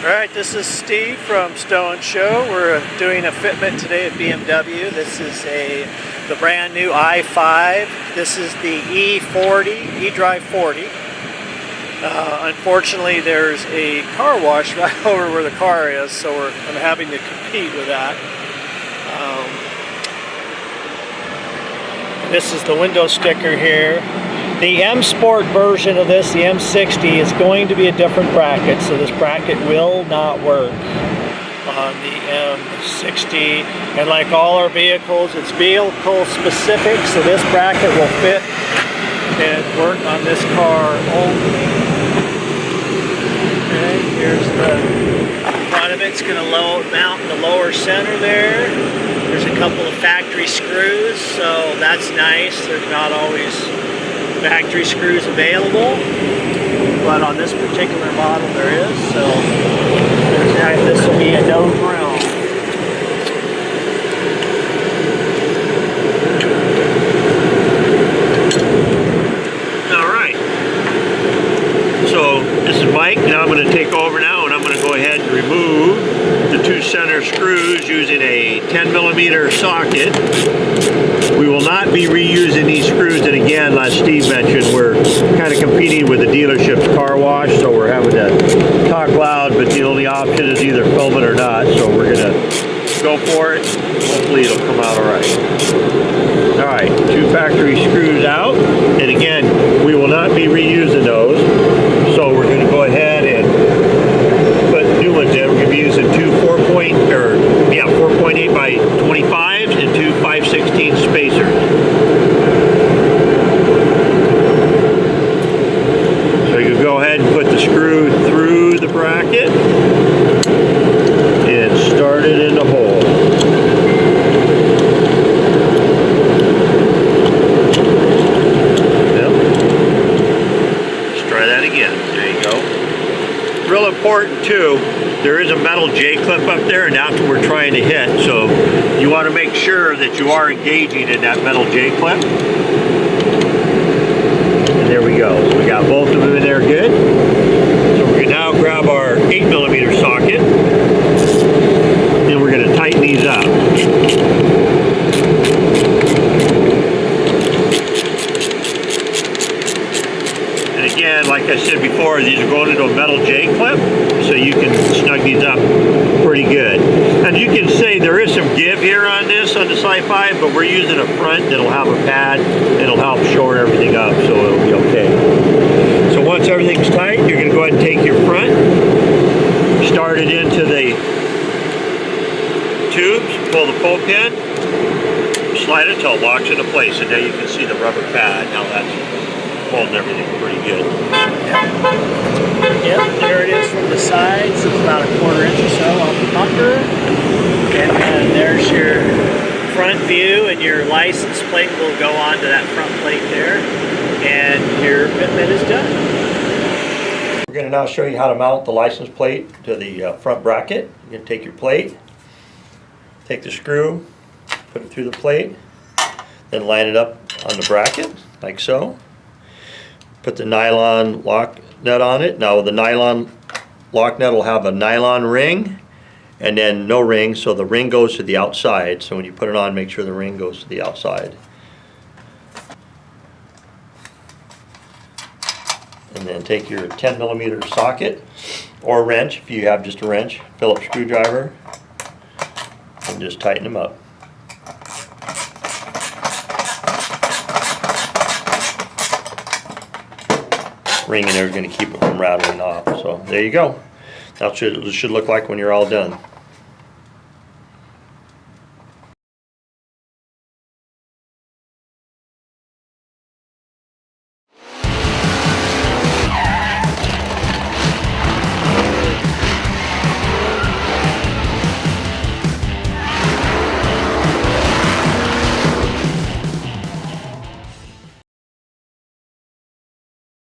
Alright, this is Steve from STO N SHO. We're doing a fitment today at BMW. This is the brand new i5. This is the E40, eDrive 40. Unfortunately, there's a car wash right over where the car is, so I'm having to compete with that. This is the window sticker here. The M Sport version of this, the M60, is going to be a different bracket, so this bracket will not work on the M60. And like all our vehicles, it's vehicle specific, so this bracket will fit and work on this car only. Okay, here's the front of it. It's going to mount in the lower center there. There's a couple of factory screws, so that's nice. There's not always factory screws available, but on this particular model there is, so this will be a no drill. Alright, so this is Mike, and I'm going to take over now, and I'm going to go ahead and remove the two center screws using a 10mm socket. We will not be reusing these screws, and again, like Steve mentioned, we're kind of competing with the dealership's car wash, so we're having to talk loud, but the only option is either film it or not, so we're going to go for it. Hopefully it'll come out alright. Alright, two factory screws out, and again, we will not be reusing those, so we're going to go ahead and put new ones in. We're going to be using two 4.8 by 25s and two 5/16 spacers. So you can go ahead and put the screw through the bracket and start it in the hole. Yep. Let's try that again. There you go. Real important too, there is a metal J-clip up there, and that's what we're trying to hit. So you want to make sure that you are engaging in that metal J-clip. And there we go. So we got both of them in there good. So we're going to now grab our 8mm socket, and we're going to tighten these up. And again, like I said before, these are going into a metal J-clip, so you can snug these up pretty good. And you can say there is some give here on this i5, but we're using a front that'll have a pad. It'll help shore everything up, so it'll be okay. So once everything's tight, you're going to go ahead and take your front, start it into the tubes, pull the pull pin, slide it till it locks into place, and now you can see the rubber pad. Now that's holding everything pretty good. Yep, there it is from the sides. It's about a 1/4 inch or so off the bumper. And then there's your front view, and your license plate will go onto that front plate there. And your fitment is done. We're going to now show you how to mount the license plate to the front bracket. You're going to take your plate, take the screw, put it through the plate, then line it up on the bracket, like so. Put the nylon lock nut on it. Now the nylon lock nut will have a nylon ring and then no ring, so the ring goes to the outside. So when you put it on, make sure the ring goes to the outside. And then take your 10mm socket or wrench, if you have just a wrench, Phillips screwdriver, and just tighten them up. Ring in there is going to keep it from rattling off. So there you go. That's what it should look like when you're all done.